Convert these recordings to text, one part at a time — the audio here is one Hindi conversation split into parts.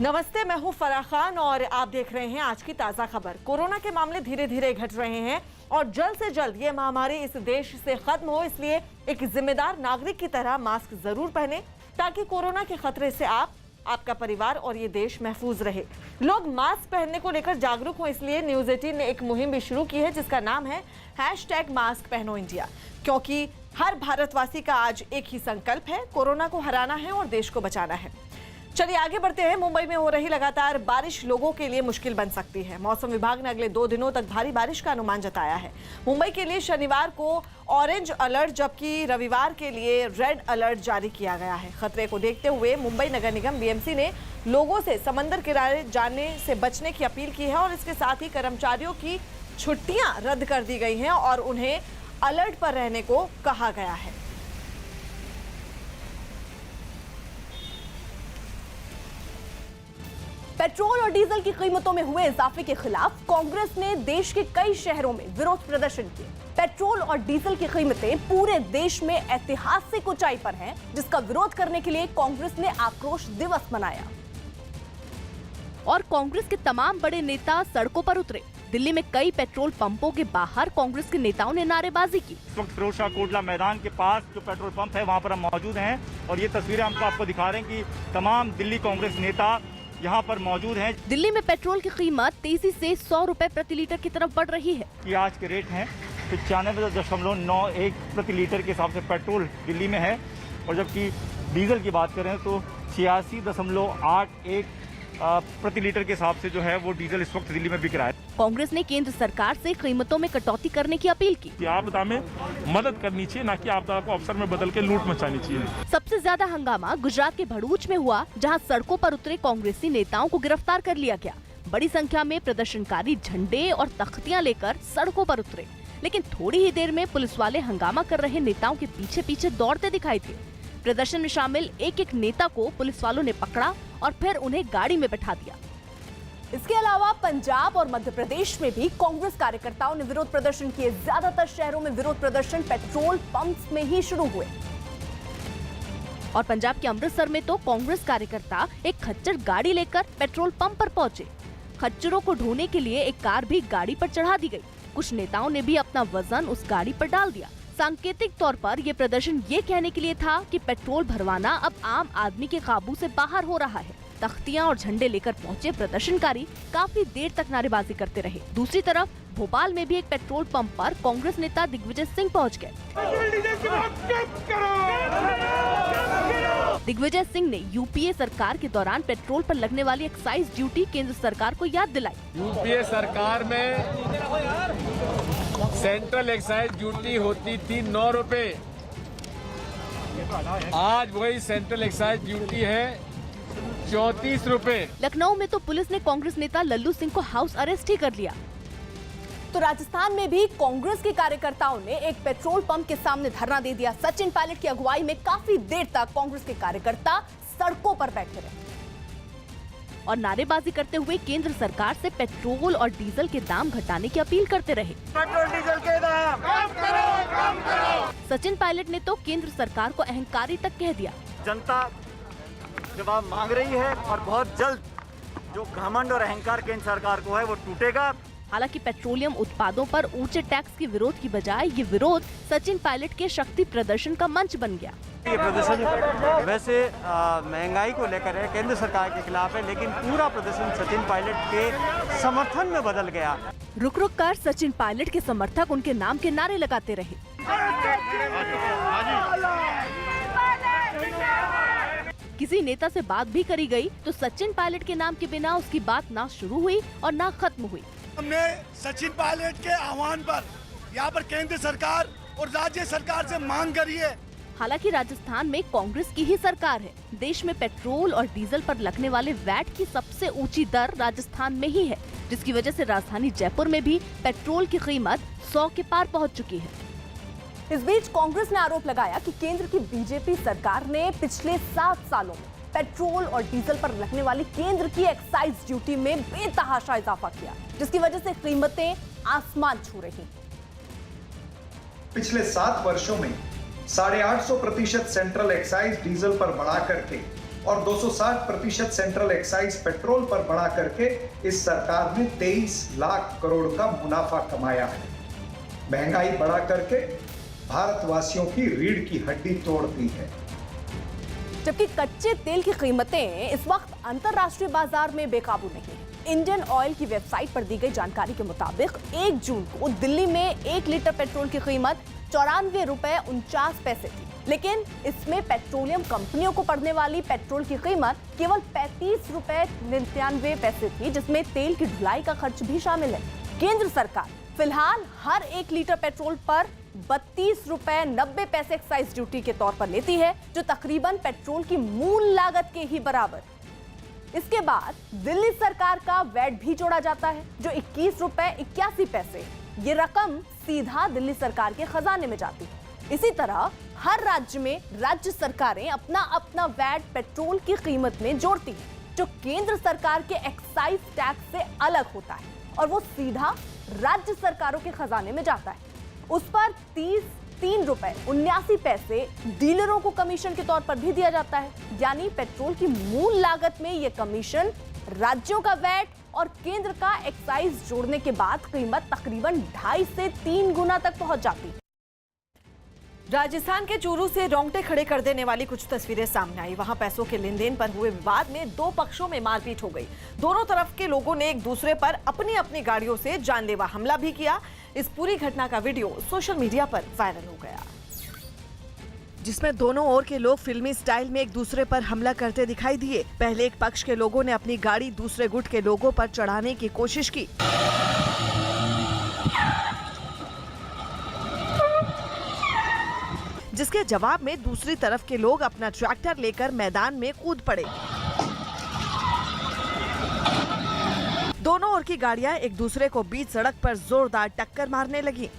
नमस्ते, मैं हूं फराह खान और आप देख रहे हैं आज की ताजा खबर। कोरोना के मामले धीरे धीरे घट रहे हैं और जल्द से जल्द ये महामारी इस देश से खत्म हो, इसलिए एक जिम्मेदार नागरिक की तरह मास्क जरूर पहने ताकि कोरोना के खतरे से आपका परिवार और ये देश महफूज रहे। लोग मास्क पहनने को लेकर जागरूक हो, इसलिए न्यूज 18 ने एक मुहिम भी शुरू की है जिसका नाम है #मास्क पहनो इंडिया, क्योंकि हर भारतवासी का आज एक ही संकल्प है, कोरोना को हराना है और देश को बचाना है। चलिए आगे बढ़ते हैं। मुंबई में हो रही लगातार बारिश लोगों के लिए मुश्किल बन सकती है। मौसम विभाग ने अगले 2 दिनों तक भारी बारिश का अनुमान जताया है। मुंबई के लिए शनिवार को ऑरेंज अलर्ट जबकि रविवार के लिए रेड अलर्ट जारी किया गया है। खतरे को देखते हुए मुंबई नगर निगम BMC ने लोगों से समंदर किनारे जाने से बचने की अपील की है और इसके साथ ही कर्मचारियों की छुट्टियां रद्द कर दी गई हैं और उन्हें अलर्ट पर रहने को कहा गया है। पेट्रोल और डीजल की कीमतों में हुए इजाफे के खिलाफ कांग्रेस ने देश के कई शहरों में विरोध प्रदर्शन किए। पेट्रोल और डीजल की कीमतें पूरे देश में ऐतिहासिक ऊंचाई पर हैं, जिसका विरोध करने के लिए कांग्रेस ने आक्रोश दिवस मनाया और कांग्रेस के तमाम बड़े नेता सड़कों पर उतरे। दिल्ली में कई पेट्रोल पंपों के बाहर कांग्रेस के नेताओं ने नारेबाजी की। इस वक्त फिरोज शाह कोटला मैदान के पास जो पेट्रोल पंप है वहाँ पर हम मौजूद हैं और ये तस्वीरें हम आपको दिखा रहे हैं कि तमाम दिल्ली कांग्रेस नेता यहाँ पर मौजूद हैं। दिल्ली में पेट्रोल की कीमत तेजी से 100 रुपए प्रति लीटर की तरफ बढ़ रही है। ये आज के रेट हैं 95.91 प्रति लीटर के हिसाब से पेट्रोल दिल्ली में है और जबकि डीजल की बात करें तो 86.81 प्रति लीटर के हिसाब से जो है वो डीजल इस वक्त दिल्ली में बिक रहा है। कांग्रेस ने केंद्र सरकार से कीमतों में कटौती करने की अपील की। आपदा में मदद करनी चाहिए, ना कि आपदा को अवसर में बदल के लूट मचानी चाहिए। सबसे ज्यादा हंगामा गुजरात के भरूच में हुआ, जहां सड़कों पर उतरे कांग्रेसी नेताओं को गिरफ्तार कर लिया गया। बड़ी संख्या में प्रदर्शनकारी झंडे और तख्तियां लेकर सड़कों पर उतरे, लेकिन थोड़ी ही देर में पुलिस वाले हंगामा कर रहे नेताओं के पीछे पीछे दौड़ते दिखाई थे। प्रदर्शन में शामिल एक नेता को पुलिस वालों ने पकड़ा और फिर उन्हें गाड़ी में बैठा दिया। इसके अलावा पंजाब और मध्य प्रदेश में भी कांग्रेस कार्यकर्ताओं ने विरोध प्रदर्शन किए। ज्यादातर शहरों में विरोध प्रदर्शन पेट्रोल पंप्स में ही शुरू हुए और पंजाब के अमृतसर में तो कांग्रेस कार्यकर्ता एक खच्चर गाड़ी लेकर पेट्रोल पंप पर पहुंचे। खच्चरों को ढोने के लिए एक कार भी गाड़ी पर चढ़ा दी गई। कुछ नेताओं ने भी अपना वजन उस गाड़ी पर डाल दिया। सांकेतिक तौर पर यह प्रदर्शन ये कहने के लिए था कि पेट्रोल भरवाना अब आम आदमी के काबू से बाहर हो रहा है। तख्तियां और झंडे लेकर पहुंचे प्रदर्शनकारी काफी देर तक नारेबाजी करते रहे। दूसरी तरफ भोपाल में भी एक पेट्रोल पंप पर कांग्रेस नेता दिग्विजय सिंह पहुंच गए। दिग्विजय सिंह ने UPA सरकार के दौरान पेट्रोल पर लगने वाली एक्साइज ड्यूटी केंद्र सरकार को याद दिलाई। UPA सरकार में सेंट्रल एक्साइज ड्यूटी होती थी 9 रुपए, आज वही सेंट्रल एक्साइज ड्यूटी है 34 रुपए। लखनऊ में तो पुलिस ने कांग्रेस नेता लल्लू सिंह को हाउस अरेस्ट ही कर लिया। तो राजस्थान में भी कांग्रेस के कार्यकर्ताओं ने एक पेट्रोल पंप के सामने धरना दे दिया। सचिन पायलट की अगुवाई में काफी देर तक कांग्रेस के कार्यकर्ता सड़कों पर बैठे रहे और नारेबाजी करते हुए केंद्र सरकार से पेट्रोल और डीजल के दाम घटाने की अपील करते रहे। पेट्रोल डीजल के दाम कम करो, कम करो। सचिन पायलट ने तो केंद्र सरकार को अहंकारी तक कह दिया। जनता जवाब मांग रही है और बहुत जल्द जो घमंड और अहंकार केंद्र सरकार को है वो टूटेगा। हालांकि पेट्रोलियम उत्पादों पर ऊंचे टैक्स के विरोध की बजाय ये विरोध सचिन पायलट के शक्ति प्रदर्शन का मंच बन गया। ये प्रदर्शन वैसे महंगाई को लेकर है, केंद्र सरकार के खिलाफ है, लेकिन पूरा प्रदर्शन सचिन पायलट के समर्थन में बदल गया। रुक रुक कर सचिन पायलट के समर्थक उनके नाम के नारे लगाते रहे। किसी नेता से बात भी करी गई तो सचिन पायलट के नाम के बिना उसकी बात ना शुरू हुई और ना खत्म हुई। हमने सचिन पायलट के आह्वान पर यहाँ पर केंद्र सरकार और राज्य सरकार से मांग करी है। हालांकि राजस्थान में कांग्रेस की ही सरकार है। देश में पेट्रोल और डीजल पर लगने वाले वैट की सबसे ऊंची दर राजस्थान में ही है, जिसकी वजह से राजधानी जयपुर में भी पेट्रोल की कीमत 100 के पार पहुंच चुकी है। इस बीच कांग्रेस ने आरोप लगाया कि केंद्र की बीजेपी सरकार ने पिछले 7 सालों में पेट्रोल और डीजल पर लगने वाली केंद्र की एक्साइज ड्यूटी में बेतहाशा इजाफा किया, जिसकी वजह से कीमतें आसमान छू रही। पिछले 7 वर्षों में 850% सेंट्रल एक्साइज डीजल पर बढ़ा करके और 260% सेंट्रल एक्साइज पेट्रोल पर बढ़ा करके इस सरकार ने 23 लाख करोड़ का मुनाफा कमाया है। महंगाई बढ़ा करके भारतवासियों की रीढ़ की हड्डी तोड़ दी है। जबकि कच्चे तेल की कीमतें इस वक्त अंतर्राष्ट्रीय बाजार में बेकाबू नहीं है। इंडियन ऑयल की वेबसाइट पर दी गई जानकारी के मुताबिक 1 जून को दिल्ली में 1 लीटर पेट्रोल की कीमत 94 रुपए 49 पैसे थी, लेकिन इसमें पेट्रोलियम कंपनियों को पड़ने वाली पेट्रोल की कीमत केवल 35 रुपए 99 पैसे थी, जिसमें तेल की ढुलाई का खर्च भी शामिल है। केंद्र सरकार फिलहाल हर 1 लीटर पेट्रोल पर 32 रुपए 90 पैसे एक्साइज ड्यूटी के तौर पर लेती है, जो तकरीबन पेट्रोल की मूल लागत के ही बराबर। इसके बाद दिल्ली सरकार का वैट भी जोड़ा जाता है, जो 21 रुपए 81 पैसे। ये रकम सीधा दिल्ली सरकार के खजाने में जाती है। इसी तरह हर राज्य में राज्य सरकारें अपना अपना वैट पेट्रोल की कीमत में जोड़ती हैं, जो केंद्र सरकार के एक्साइज टैक्स से अलग होता है और वो सीधा राज्य सरकारों के खजाने में जाता है। उस पर 3 रुपए 79 पैसे डीलरों को कमीशन के तौर पर भी दिया जाता है। यानी पेट्रोल की मूल लागत में यह कमीशन, राज्यों का वैट और केंद्र का एक्साइज जोड़ने के बाद कीमत तकरीबन 2.5 से 3 गुना तक पहुंच जाती है। राजस्थान के चूरू से रोंगटे खड़े कर देने वाली कुछ तस्वीरें सामने आई। वहां पैसों के लेन देन पर हुए विवाद में 2 पक्षों में मारपीट हो गई। दोनों तरफ के लोगों ने एक दूसरे पर अपनी अपनी गाड़ियों से जानलेवा हमला भी किया। इस पूरी घटना का वीडियो सोशल मीडिया पर वायरल हो गया, जिसमें दोनों ओर के लोग फिल्मी स्टाइल में एक दूसरे पर हमला करते दिखाई दिए। पहले एक पक्ष के लोगों ने अपनी गाड़ी दूसरे गुट के लोगों पर चढ़ाने की कोशिश की, जिसके जवाब में दूसरी तरफ के लोग अपना ट्रैक्टर लेकर मैदान में कूद पड़े। दोनों ओर की गाड़ियां एक दूसरे को बीच सड़क पर जोरदार टक्कर मारने लगी।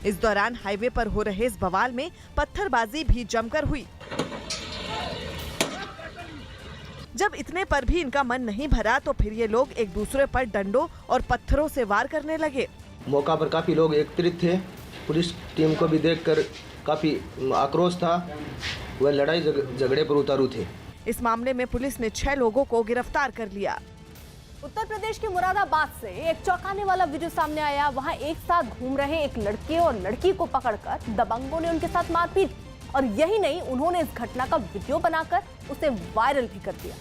इस दौरान हाईवे पर हो रहे इस बवाल में पत्थरबाजी भी जमकर हुई। जब इतने पर भी इनका मन नहीं भरा तो फिर ये लोग एक दूसरे पर डंडों और पत्थरों से वार करने लगे। मौका पर काफी लोग एकत्रित थे। पुलिस टीम को भी देखकर काफी आक्रोश था। वह लड़ाई झगड़े पर उतारू थे। इस मामले में पुलिस ने 6 लोगों को गिरफ्तार कर लिया। उत्तर प्रदेश के मुरादाबाद से एक चौंकाने वाला वीडियो सामने आया। वहां एक साथ घूम रहे एक लड़के और लड़की को पकड़कर दबंगों ने उनके साथ मारपीट, और यही नहीं, उन्होंने इस घटना का वीडियो बनाकर उसे वायरल भी कर दिया,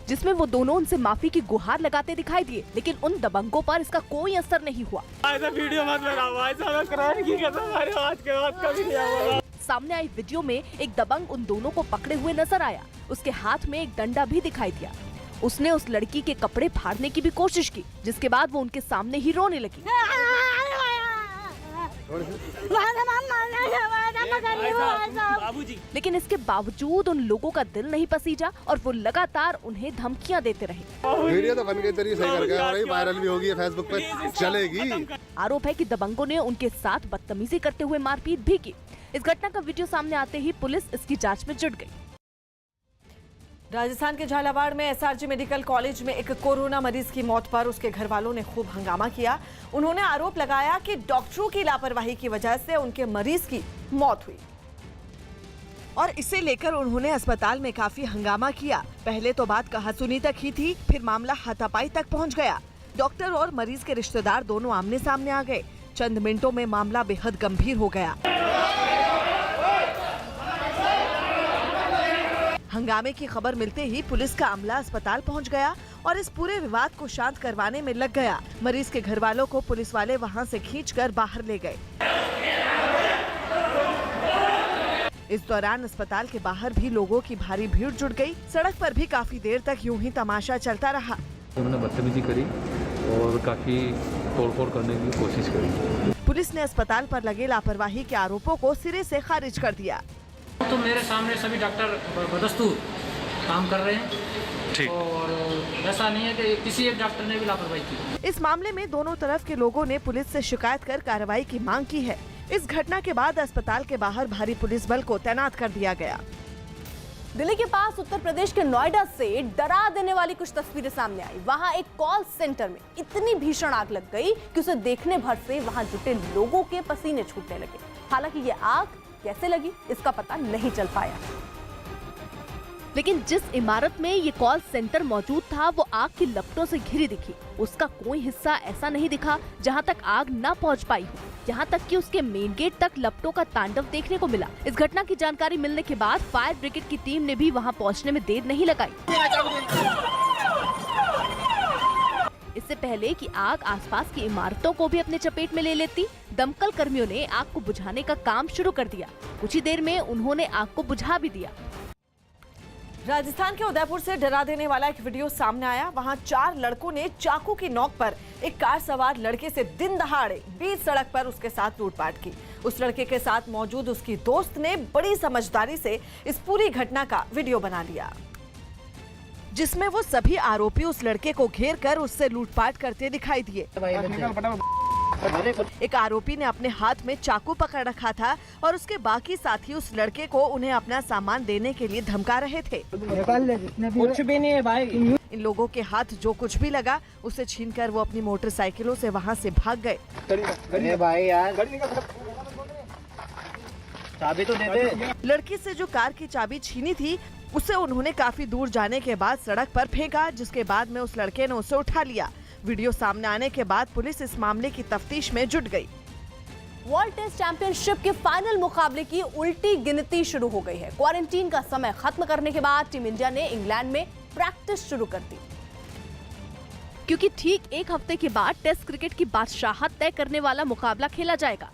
जिसमें वो दोनों उनसे माफी की गुहार लगाते दिखाई दिए, लेकिन उन दबंगों पर इसका कोई असर नहीं हुआ। ऐसा वीडियो मत बनाओ, ऐसा कराने की कसम हमारे आज के बाद कभी नहीं होगा। सामने आई वीडियो में एक दबंग उन दोनों को पकड़े हुए नजर आया। उसके हाथ में एक डंडा भी दिखाई दिया। उसने उस लड़की के कपड़े फाड़ने की भी कोशिश की, जिसके बाद वो उनके सामने ही रोने लगी। लेकिन इसके बावजूद उन लोगों का दिल नहीं पसीजा और वो लगातार उन्हें धमकियां देते रहे। वीडियो तो बन गई, तेरी सही कर गया और वायरल भी होगी, फेसबुक पे चलेगी। आरोप है कि दबंगों ने उनके साथ बदतमीजी करते हुए मारपीट भी की। इस घटना का वीडियो सामने आते ही पुलिस इसकी जांच में जुट गई। राजस्थान के झालावाड़ में एसआरजी मेडिकल कॉलेज में एक कोरोना मरीज की मौत पर उसके घर वालों ने खूब हंगामा किया। उन्होंने आरोप लगाया कि डॉक्टरों की लापरवाही की वजह से उनके मरीज की मौत हुई और इसे लेकर उन्होंने अस्पताल में काफी हंगामा किया। पहले तो बात कहासुनी तक ही थी, फिर मामला हाथापाई तक पहुंच गया। डॉक्टर और मरीज के रिश्तेदार दोनों आमने सामने आ गए। चंद मिनटों में मामला बेहद गंभीर हो गया। हंगामे की खबर मिलते ही पुलिस का अमला अस्पताल पहुंच गया और इस पूरे विवाद को शांत करवाने में लग गया। मरीज के घर वालों को पुलिस वाले वहां से खींचकर बाहर ले गए। इस दौरान अस्पताल के बाहर भी लोगों की भारी भीड़ जुट गई। सड़क पर भी काफी देर तक यूं ही तमाशा चलता रहा। उन्होंने बदतमीजी करी और काफी तोड़फोड़ करने की कोशिश करी। पुलिस ने अस्पताल पर लगे लापरवाही के आरोपों को सिरे से खारिज कर दिया। तो मेरे सामने सभी डॉक्टर बदस्तूर काम कर रहे हैं। ठीक। और ऐसा नहीं है कि किसी एक डॉक्टर ने भी लापरवाही की। इस मामले में दोनों तरफ के लोगों ने पुलिस से शिकायत कर कार्रवाई की मांग की है। इस घटना के बाद अस्पताल के बाहर भारी पुलिस बल को तैनात कर दिया गया। दिल्ली के पास उत्तर प्रदेश के नोएडा से डरा देने वाली कुछ तस्वीरें सामने आई। वहां एक कॉल सेंटर में इतनी भीषण आग लग गई कि उसे देखने भर से वहां जुटे लोगों के पसीने छूटने लगे। हालांकि ये आग कैसे लगी इसका पता नहीं चल पाया। लेकिन जिस इमारत में ये कॉल सेंटर मौजूद था वो आग की लपटों से घिरी दिखी। उसका कोई हिस्सा ऐसा नहीं दिखा जहां तक आग न पहुंच पाई हो, यहाँ तक कि उसके मेन गेट तक लपटों का तांडव देखने को मिला। इस घटना की जानकारी मिलने के बाद फायर ब्रिगेड की टीम ने भी वहाँ पहुँचने में देर नहीं लगाई। इससे पहले कि आग आसपास की इमारतों को भी अपने चपेट में ले लेती, दमकल कर्मियों ने आग को बुझाने का काम शुरू कर दिया। कुछ ही देर में उन्होंने आग को बुझा भी दिया। राजस्थान के उदयपुर से डरा देने वाला एक वीडियो सामने आया। वहां 4 लड़कों ने चाकू की नोक पर एक कार सवार लड़के से दिन दहाड़े बीच सड़क पर उसके साथ लूटपाट की। उस लड़के के साथ मौजूद उसकी दोस्त ने बड़ी समझदारी से इस पूरी घटना का वीडियो बना लिया, जिसमें वो सभी आरोपी उस लड़के को घेर कर उससे लूटपाट करते दिखाई दिए। एक आरोपी ने अपने हाथ में चाकू पकड़ रखा था और उसके बाकी साथी उस लड़के को उन्हें अपना सामान देने के लिए धमका रहे थे। कुछ भी नहीं है भाई। इन लोगों के हाथ जो कुछ भी लगा उसे छीनकर वो अपनी मोटरसाइकिलों से वहां से भाग गए। भाई यार चाबी तो दे दे। लड़की से जो कार की चाबी छीनी थी उसे उन्होंने काफी दूर जाने के बाद सड़क पर फेंका, जिसके बाद में उस लड़के ने उसे उठा लिया। वीडियो सामने आने के बाद पुलिस इस मामले की तफ्तीश में जुट गई। वर्ल्ड टेस्ट चैंपियनशिप के फाइनल मुकाबले की उल्टी गिनती शुरू हो गई है। क्वारंटीन का समय खत्म करने के बाद टीम इंडिया ने इंग्लैंड में प्रैक्टिस शुरू कर दी, क्योंकि ठीक एक हफ्ते के बाद टेस्ट क्रिकेट की बादशाहत तय करने वाला मुकाबला खेला जाएगा।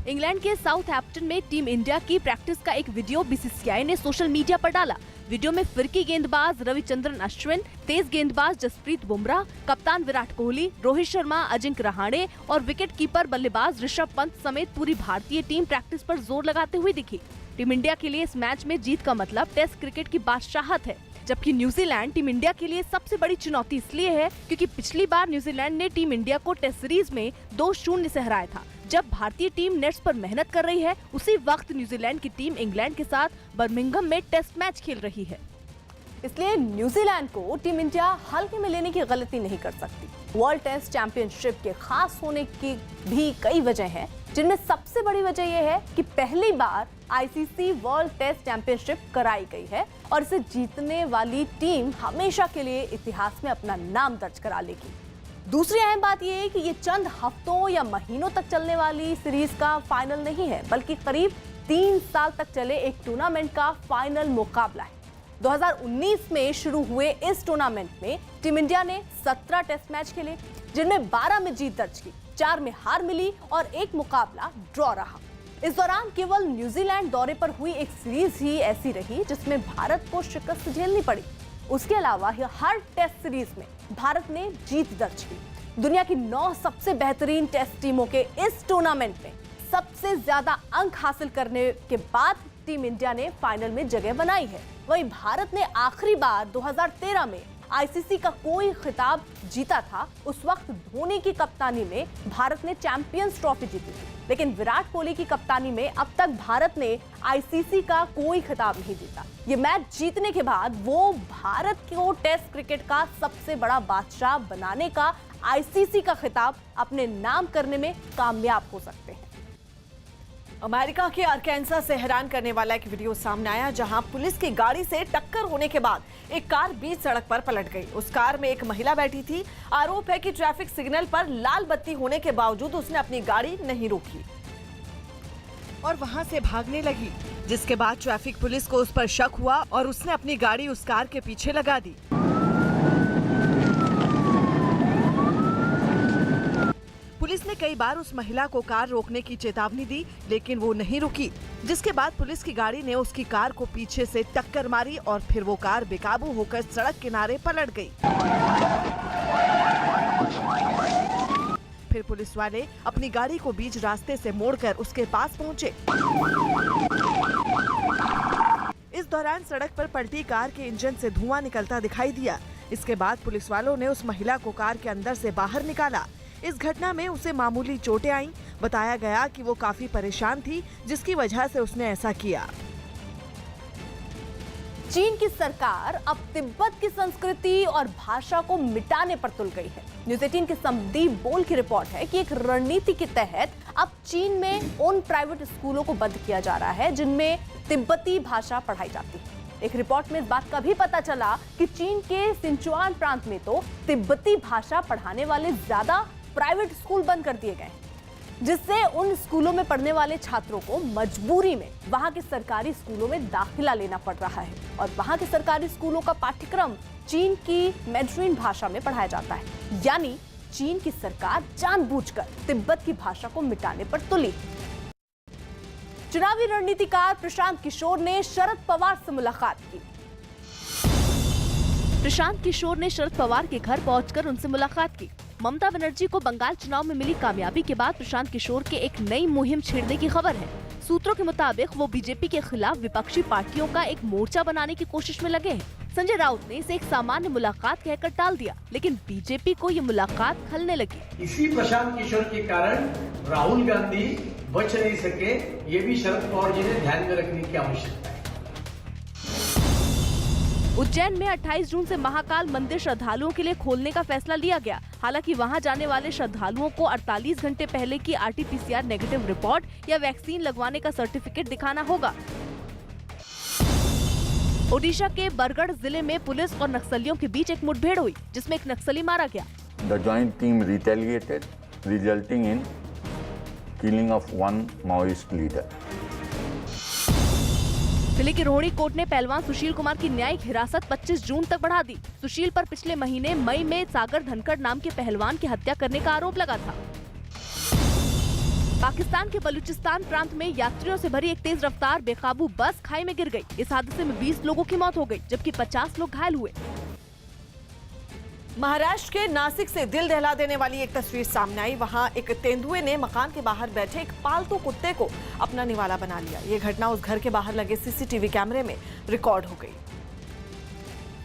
इंग्लैंड के साउथहैम्पटन में टीम इंडिया की प्रैक्टिस का एक वीडियो बीसीसीआई ने सोशल मीडिया पर डाला। वीडियो में फिरकी गेंदबाज रविचंद्रन अश्विन, तेज गेंदबाज जसप्रीत बुमराह, कप्तान विराट कोहली, रोहित शर्मा, अजिंक्य रहाणे और विकेट कीपर बल्लेबाज ऋषभ पंत समेत पूरी भारतीय टीम प्रैक्टिस पर जोर लगाते हुए दिखी। टीम इंडिया के लिए इस मैच में जीत का मतलब टेस्ट क्रिकेट की बादशाहत है, जबकि न्यूजीलैंड टीम इंडिया के लिए सबसे बड़ी चुनौती इसलिए है क्योंकि पिछली बार न्यूजीलैंड ने टीम इंडिया को टेस्ट सीरीज में 2-0 से हराया था। जब भारतीय टीम नेट्स पर मेहनत कर रही है, उसी वक्त न्यूजीलैंड की टीम इंग्लैंड के साथ बर्मिंघम में टेस्ट मैच खेल रही है। इसलिए न्यूजीलैंड को टीम इंडिया हल्के में लेने की गलती नहीं कर सकती। वर्ल्ड टेस्ट चैंपियनशिप के खास होने की भी कई वजह हैं, जिनमें सबसे बड़ी वजह यह है कि पहली बार आईसीसी वर्ल्ड टेस्ट चैंपियनशिप कराई गई है और इसे जीतने वाली टीम हमेशा के लिए इतिहास में अपना नाम दर्ज करा लेगी। दूसरी अहम बात यह है कि ये चंद हफ्तों या महीनों तक चलने वाली सीरीज का फाइनल नहीं है, बल्कि करीब 3 साल तक चले एक टूर्नामेंट का फाइनल मुकाबला है। 2019 में शुरू हुए इस टूर्नामेंट में टीम इंडिया ने 17 टेस्ट मैच खेले, जिनमें 12 में जीत दर्ज की, 4 में हार मिली और एक मुकाबला ड्रॉ रहा। इस दौरान केवल न्यूजीलैंड दौरे पर हुई एक सीरीज ही ऐसी रही जिसमें भारत को शिकस्त झेलनी पड़ी। उसके अलावा हर टेस्ट सीरीज में भारत ने जीत दर्ज की। दुनिया की 9 सबसे बेहतरीन टेस्ट टीमों के इस टूर्नामेंट में सबसे ज्यादा अंक हासिल करने के बाद टीम इंडिया ने फाइनल में जगह बनाई है। वहीं भारत ने आखिरी बार 2013 में आईसीसी का कोई खिताब जीता था। उस वक्त धोनी की कप्तानी में भारत ने चैंपियंस ट्रॉफी जीती थी, लेकिन विराट कोहली की कप्तानी में अब तक भारत ने आईसीसी का कोई खिताब नहीं जीता। ये मैच जीतने के बाद वो भारत को टेस्ट क्रिकेट का सबसे बड़ा बादशाह बनाने का आईसीसी का खिताब अपने नाम करने में कामयाब हो सकते हैं। अमेरिका के आर्कांसा से हैरान करने वाला एक वीडियो सामने आया, जहां पुलिस की गाड़ी से टक्कर होने के बाद एक कार बीच सड़क पर पलट गई। उस कार में एक महिला बैठी थी। आरोप है कि ट्रैफिक सिग्नल पर लाल बत्ती होने के बावजूद उसने अपनी गाड़ी नहीं रोकी और वहां से भागने लगी, जिसके बाद ट्रैफिक पुलिस को उस पर शक हुआ और उसने अपनी गाड़ी उस कार के पीछे लगा दी। पुलिस ने कई बार उस महिला को कार रोकने की चेतावनी दी, लेकिन वो नहीं रुकी, जिसके बाद पुलिस की गाड़ी ने उसकी कार को पीछे से टक्कर मारी और फिर वो कार बेकाबू होकर सड़क किनारे पलट गई। फिर पुलिस वाले अपनी गाड़ी को बीच रास्ते से मोड़कर उसके पास पहुंचे। इस दौरान सड़क पर पलटी कार के इंजन से धुआं निकलता दिखाई दिया। इसके बाद पुलिस वालों ने उस महिला को कार के अंदर से बाहर निकाला। इस घटना में उसे मामूली चोटें आईं। बताया गया कि वो काफी परेशान थी, जिसकी वजह से उसने ऐसा किया। चीन की सरकार अब तिब्बत की संस्कृति और भाषा को मिटाने पर तुल गई है। न्यूज़ 18 की संदीप बोल की रिपोर्ट है कि एक रणनीति के तहत अब चीन में उन प्राइवेट स्कूलों को बंद किया जा रहा है जिनमें तिब्बती भाषा पढ़ाई जाती है। एक रिपोर्ट में इस बात का भी पता चला कि चीन के सिंचुआन प्रांत में तो तिब्बती भाषा पढ़ाने वाले ज्यादा प्राइवेट स्कूल बंद कर दिए गए, जिससे उन स्कूलों में पढ़ने वाले छात्रों को मजबूरी में वहां के सरकारी स्कूलों में दाखिला लेना पड़ रहा है। और वहां के सरकारी स्कूलों का पाठ्यक्रम चीन की मैंड्रीन भाषा में पढ़ाया जाता है, यानी चीन की सरकार जानबूझकर तिब्बत की भाषा को मिटाने पर तुली। चुनावी रणनीतिकार प्रशांत किशोर ने शरद पवार से मुलाकात की। प्रशांत किशोर ने शरद पवार के घर पहुंचकर उनसे मुलाकात की। ममता बनर्जी को बंगाल चुनाव में मिली कामयाबी के बाद प्रशांत किशोर के एक नई मुहिम छेड़ने की खबर है। सूत्रों के मुताबिक वो बीजेपी के खिलाफ विपक्षी पार्टियों का एक मोर्चा बनाने की कोशिश में लगे हैं। संजय राउत ने इसे एक सामान्य मुलाकात कहकर टाल दिया, लेकिन बीजेपी को ये मुलाकात खलने लगी। इसी प्रशांत किशोर के कारण राहुल गांधी बच नहीं सके, ये भी शरद पवार जी ने ध्यान में रखने की आवश्यकता है। उज्जैन में 28 जून से महाकाल मंदिर श्रद्धालुओं के लिए खोलने का फैसला लिया गया। हालांकि वहां जाने वाले श्रद्धालुओं को 48 घंटे पहले की RT-PCR नेगेटिव रिपोर्ट या वैक्सीन लगवाने का सर्टिफिकेट दिखाना होगा। ओडिशा के बरगढ़ जिले में पुलिस और नक्सलियों के बीच एक मुठभेड़ हुई, जिसमें एक नक्सली मारा गया। The joint team retaliated, resulting in killing of one Maoist leader. Delhi की रोहिणी कोर्ट ने पहलवान सुशील कुमार की न्यायिक हिरासत 25 जून तक बढ़ा दी। सुशील पर पिछले महीने मई में सागर धनखड़ नाम के पहलवान की हत्या करने का आरोप लगा था। पाकिस्तान के बलूचिस्तान प्रांत में यात्रियों से भरी एक तेज रफ्तार बेकाबू बस खाई में गिर गई। इस हादसे में 20 लोगों की मौत हो गई, जबकि 50 लोग घायल हुए। महाराष्ट्र के नासिक से दिल दहला देने वाली एक तस्वीर सामने आई। वहां एक तेंदुए ने मकान के बाहर बैठे एक पालतू कुत्ते को अपना निवाला बना लिया। ये घटना उस घर के बाहर लगे CCTV कैमरे में रिकॉर्ड हो गई,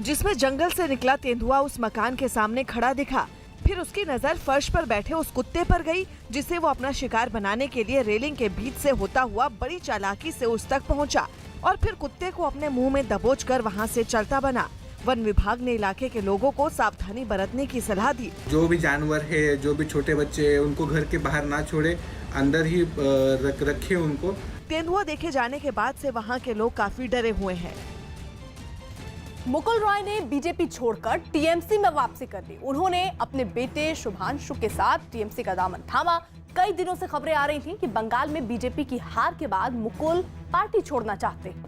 जिसमें जंगल से निकला तेंदुआ उस मकान के सामने खड़ा दिखा। फिर उसकी नजर फर्श पर बैठे उस कुत्ते पर गई, जिसे वो अपना शिकार बनाने के लिए रेलिंग के बीच से होता हुआ बड़ी चालाकी से उस तक पहुंचा और फिर कुत्ते को अपने मुंह में दबोचकर वहां से चलता बना। वन विभाग ने इलाके के लोगों को सावधानी बरतने की सलाह दी। जो भी जानवर है, जो भी छोटे बच्चे हैं, उनको घर के बाहर ना छोड़े, अंदर ही रखे उनको। तेंदुआ देखे जाने के बाद से वहां के लोग काफी डरे हुए हैं। मुकुल रॉय ने बीजेपी छोड़कर TMC में वापसी कर ली। उन्होंने अपने बेटे शुभांशु के साथ TMC का दामन थामा। कई दिनों से खबरें आ रही थीं कि बंगाल में बीजेपी की हार के बाद मुकुल पार्टी छोड़ना चाहते हैं,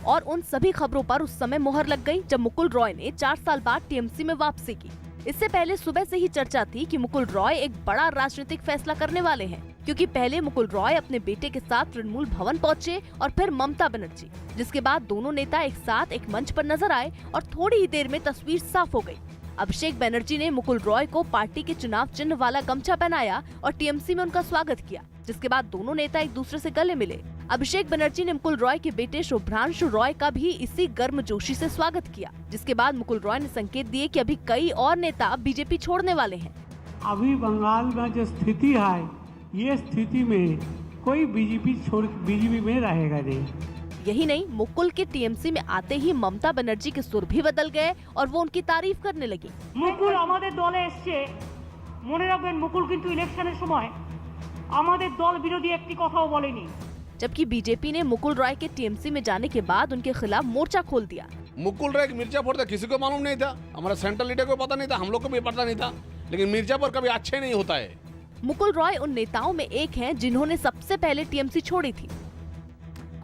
और उन सभी खबरों पर उस समय मोहर लग गई जब मुकुल रॉय ने 4 साल बाद TMC में वापसी की। इससे पहले सुबह से ही चर्चा थी कि मुकुल रॉय एक बड़ा राजनीतिक फैसला करने वाले हैं, क्योंकि पहले मुकुल रॉय अपने बेटे के साथ तृणमूल भवन पहुंचे और फिर ममता बनर्जी, जिसके बाद दोनों नेता एक साथ एक मंच पर नजर आए और थोड़ी ही देर में तस्वीर साफ हो गई। अभिषेक बनर्जी ने मुकुल रॉय को पार्टी के चुनाव चिन्ह वाला गमछा पहनाया और TMC में उनका स्वागत किया, जिसके बाद दोनों नेता एक दूसरे से गले मिले। अभिषेक बनर्जी ने मुकुल रॉय के बेटे शुभ्रांशु रॉय का भी इसी गर्मजोशी से स्वागत किया, जिसके बाद मुकुल रॉय ने संकेत दिए कि अभी कई और नेता बीजेपी छोड़ने वाले हैं। अभी बंगाल में जो स्थिति है, ये स्थिति में कोई बीजेपी में रहेगा नहीं। यही नहीं, मुकुल के TMC में आते ही ममता बनर्जी के सुर भी बदल गए और वो उनकी तारीफ करने लगी। मुकुल हमारे दले एসছে, মনে রাখবেন মুকুল কিন্তু ইলেকশনের সময় আমাদের দল বিরোধী একটি কথাও বলেনি। जबकि बीजेपी ने मुकुल रॉय के TMC में जाने के बाद उनके खिलाफ मोर्चा खोल दिया। मुकुल रॉय मिर्जापुर था, किसी को मालूम नहीं था, हमारा सेंट्रल लीडर को पता नहीं था, हम लोग को भी पता नहीं था, लेकिन मिर्जापुर कभी अच्छे नहीं होता है। मुकुल रॉय उन नेताओं में एक हैं जिन्होंने सबसे पहले TMC छोड़ी थी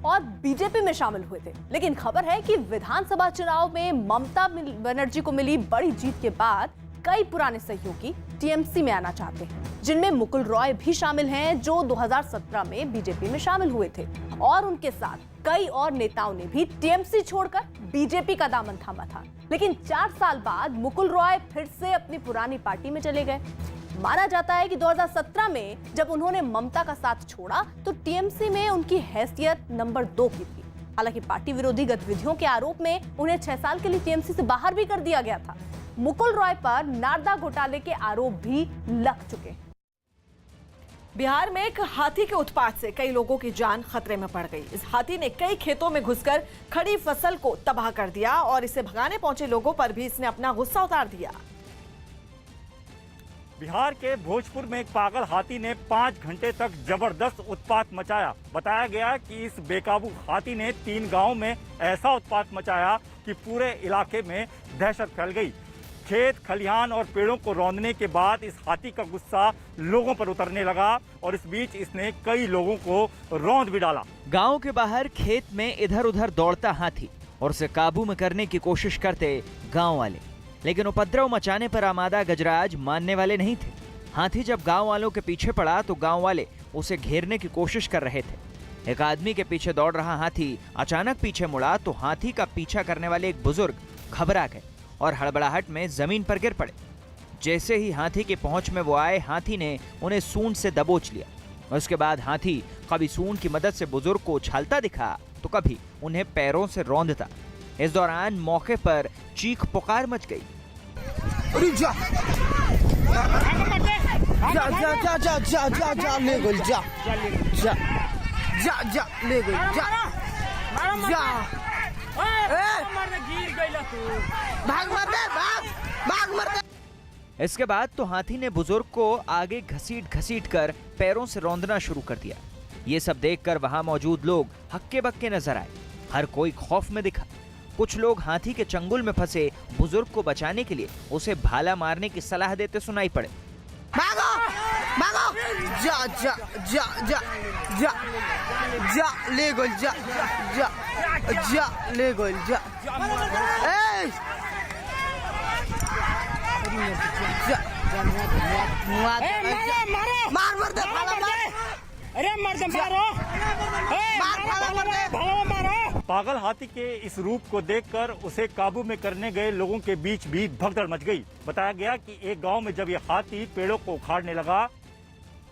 और बीजेपी में शामिल हुए थे। लेकिन खबर है कि विधानसभा चुनाव में ममता बनर्जी को मिली बड़ी जीत के बाद कई पुराने सहयोगी TMC में आना चाहते हैं, जिनमें मुकुल रॉय भी शामिल हैं, जो 2017 में बीजेपी में शामिल हुए थे, और उनके साथ कई और नेताओं ने भी TMC छोड़कर बीजेपी का दामन थामा था। लेकिन 4 साल बाद मुकुल रॉय फिर से अपनी पुरानी पार्टी में चले गए। माना जाता है कि 2017 में जब उन्होंने ममता का साथ छोड़ा तो TMC में उनकी हैसियत नंबर 2 की थी। हालांकि पार्टी विरोधी गतिविधियों के आरोप में उन्हें 6 साल के लिए TMC से बाहर भी कर दिया गया था। मुकुल रॉय पर नारदा घोटाले के आरोप भी लग चुके हैं। बिहार में एक हाथी के उत्पात से कई लोगों की जान खतरे में पड़ गई। इस हाथी ने कई खेतों में घुसकर खड़ी फसल को तबाह कर दिया और इसे भगाने पहुंचे लोगों पर भी इसने अपना गुस्सा उतार दिया। बिहार के भोजपुर में एक पागल हाथी ने 5 घंटे तक जबरदस्त उत्पात मचाया। बताया गया कि इस बेकाबू हाथी ने 3 गांवों में ऐसा उत्पात मचाया कि पूरे इलाके में दहशत फैल गई। खेत खलिहान और पेड़ों को रौंदने के बाद इस हाथी का गुस्सा लोगों पर उतरने लगा और इस बीच इसने कई लोगों को रौंद भी डाला। गांव के बाहर खेत में इधर उधर दौड़ता हाथी और उसे काबू में करने की कोशिश करते गांव वाले, लेकिन उपद्रव मचाने पर आमादा गजराज मानने वाले नहीं थे। हाथी जब गांव वालों के पीछे पड़ा तो गांव वाले उसे घेरने की कोशिश कर रहे थे। एक आदमी के पीछे दौड़ रहा हाथी अचानक पीछे मुड़ा तो हाथी का पीछा करने वाले एक बुजुर्ग घबरा गए और हड़बड़ाहट में जमीन पर गिर पड़े। जैसे ही हाथी की पहुंच में वो आए, हाथी ने उन्हें सूंड से दबोच लिया। उसके बाद हाथी कभी सूंड की मदद से बुजुर्ग को उछालता दिखा तो कभी उन्हें पैरों से रौंदता। इस दौरान मौके पर चीख पुकार मच गई। अरे जा जा जा जा जा जा जा जा ले गई, जा जा जा जा ले गई, जा जा भाग मत दे, भाग मत दे। इसके बाद तो हाथी ने बुजुर्ग को आगे घसीट घसीट कर पैरों से रौंदना शुरू कर दिया। ये सब देखकर वहां मौजूद लोग हक्के बक्के नजर आए। हर कोई खौफ में दिखा। कुछ लोग हाथी के चंगुल में फंसे बुजुर्ग को बचाने के लिए उसे भाला मारने की सलाह देते सुनाई पड़े। भागो भागो, जा जा जा जा जा जा ले गई, जा जा जा ले गई, जा ए मार मार दे, अरे मार दे, मारो मारो। पागल हाथी के इस रूप को देखकर उसे काबू में करने गए लोगों के बीच भी भगदड़ मच गई। बताया गया कि एक गांव में जब यह हाथी पेड़ों को उखाड़ने लगा,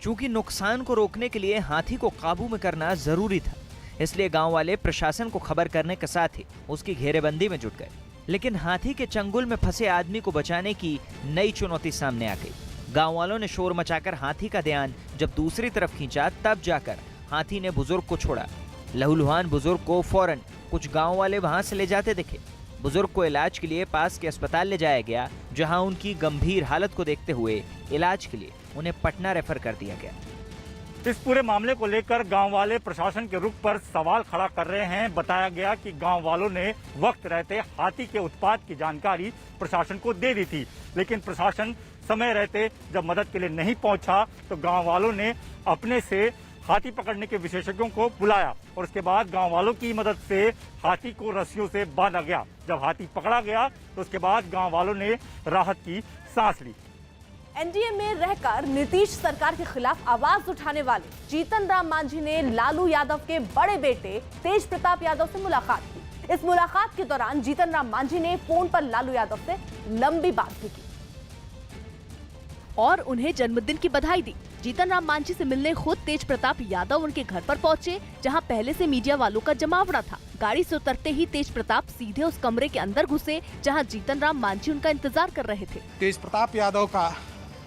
चूंकि नुकसान को रोकने के लिए हाथी को काबू में करना जरूरी था, इसलिए गांव वाले प्रशासन को खबर करने के साथ ही उसकी घेरेबंदी में जुट गए। लेकिन हाथी के चंगुल में फंसे आदमी को बचाने की नई चुनौती सामने आ गई। गांव वालों ने शोर मचाकर हाथी का ध्यान जब दूसरी तरफ खींचा, तब जाकर हाथी ने बुजुर्ग को छोड़ा। लहूलुहान बुजुर्ग को फौरन कुछ गांव वाले वहां से ले जाते दिखे। बुजुर्ग को इलाज के लिए पास के अस्पताल ले जाया गया, जहां उनकी गंभीर हालत को देखते हुए इलाज के लिए उन्हें पटना रेफर कर दिया गया। इस पूरे मामले को लेकर गांव वाले प्रशासन के रुख पर सवाल खड़ा कर रहे हैं। बताया गया कि गांव वालों ने वक्त रहते हाथी के उत्पात की जानकारी प्रशासन को दे दी थी, लेकिन प्रशासन समय रहते जब मदद के लिए नहीं पहुंचा तो गांव वालों ने अपने से हाथी पकड़ने के विशेषज्ञों को बुलाया और उसके बाद गांव वालों की मदद से हाथी को रस्सियों से बांधा गया। जब हाथी पकड़ा गया तो उसके बाद गांव वालों ने राहत की सांस ली। एनडीए में रहकर नीतीश सरकार के खिलाफ आवाज उठाने वाले जीतन राम मांझी ने लालू यादव के बड़े बेटे तेज प्रताप यादव से मुलाकात की। इस मुलाकात के दौरान जीतन राम मांझी ने फोन पर लालू यादव से लंबी बात भी की और उन्हें जन्मदिन की बधाई दी। जीतन राम मांझी से मिलने खुद तेज प्रताप यादव उनके घर पर पहुंचे, जहां पहले से मीडिया वालों का जमावड़ा था। गाड़ी से उतरते ही तेज प्रताप सीधे उस कमरे के अंदर घुसे जहां जीतन राम मांझी उनका इंतजार कर रहे थे। तेज प्रताप यादव का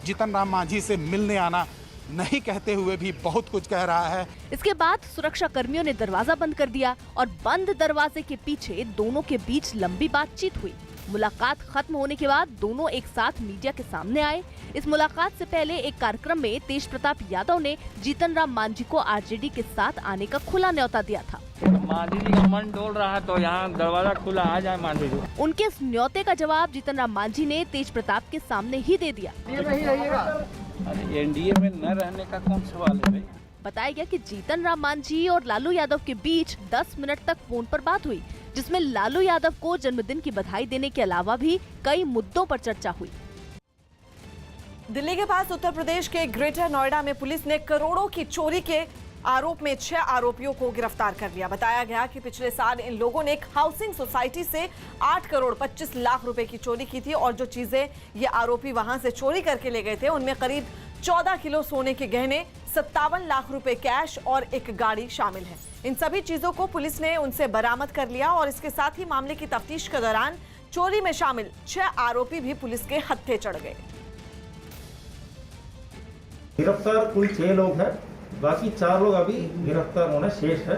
जीतन राम मांझी से मिलने आना नहीं कहते हुए भी बहुत कुछ कह रहा है। इसके बाद सुरक्षा कर्मियों ने दरवाजा बंद कर दिया और बंद दरवाजे के पीछे दोनों के बीच लंबी बातचीत हुई। मुलाकात खत्म होने के बाद दोनों एक साथ मीडिया के सामने आए। इस मुलाकात से पहले एक कार्यक्रम में तेज प्रताप यादव ने जीतन राम मांझी को आरजेडी के साथ आने का खुला न्योता दिया था। मांझी जी का मन डोल रहा है तो यहाँ दरवाजा खुला, आ जाए मांझी जी। उनके इस न्योते का जवाब जीतन राम मांझी ने तेज प्रताप के सामने ही दे दिया। एनडीए में न रहने का कौन सवाल है भाई। बताया गया कि जीतन राम मांझी और लालू यादव के बीच 10 मिनट तक फोन पर बात हुई, जिसमें लालू यादव को जन्मदिन की बधाई देने के अलावा भी कई मुद्दों पर चर्चा हुई। दिल्ली के पास उत्तर प्रदेश के ग्रेटर नोएडा में पुलिस ने करोड़ों की चोरी के आरोप में 6 आरोपियों को गिरफ्तार कर लिया। बताया गया कि पिछले साल इन लोगों ने एक हाउसिंग सोसाइटी से 8 करोड़ 25 लाख रुपए की चोरी की थी और जो चीजें ये आरोपी वहां से चोरी करके ले गए थे उनमें करीब 14 किलो सोने के गहने, 57 लाख रुपए कैश और एक गाड़ी शामिल है। इन सभी चीजों को पुलिस ने उनसे बरामद कर लिया और इसके साथ ही मामले की तफ्तीश के दौरान चोरी में शामिल 6 आरोपी भी पुलिस के हत्थे चढ़ गए। गिरफ्तार कुल 6 लोग हैं, बाकी 4 लोग अभी गिरफ्तार होने शेष है।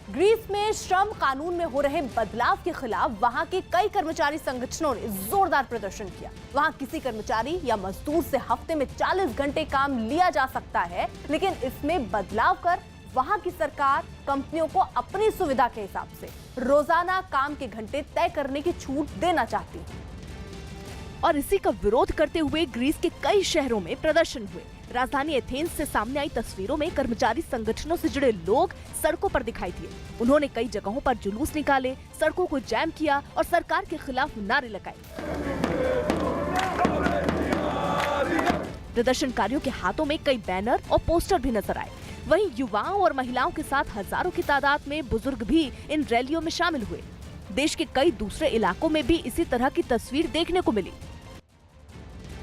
ग्रीस में श्रम कानून में हो रहे बदलाव के खिलाफ वहां के कई कर्मचारी संगठनों ने जोरदार प्रदर्शन किया। वहां किसी कर्मचारी या मजदूर से हफ्ते में 40 घंटे काम लिया जा सकता है, लेकिन इसमें बदलाव कर वहां की सरकार कंपनियों को अपनी सुविधा के हिसाब से रोजाना काम के घंटे तय करने की छूट देना चाहती है। और इसी का विरोध करते हुए ग्रीस के कई शहरों में प्रदर्शन हुए। राजधानी एथेंस से सामने आई तस्वीरों में कर्मचारी संगठनों से जुड़े लोग सड़कों पर दिखाई दिए। उन्होंने कई जगहों पर जुलूस निकाले, सड़कों को जैम किया और सरकार के खिलाफ नारे लगाए। प्रदर्शनकारियों के हाथों में कई बैनर और पोस्टर भी नजर आए। वहीं युवाओं और महिलाओं के साथ हजारों की तादाद में बुजुर्ग भी इन रैलियों में शामिल हुए। देश के कई दूसरे इलाकों में भी इसी तरह की तस्वीर देखने को मिली।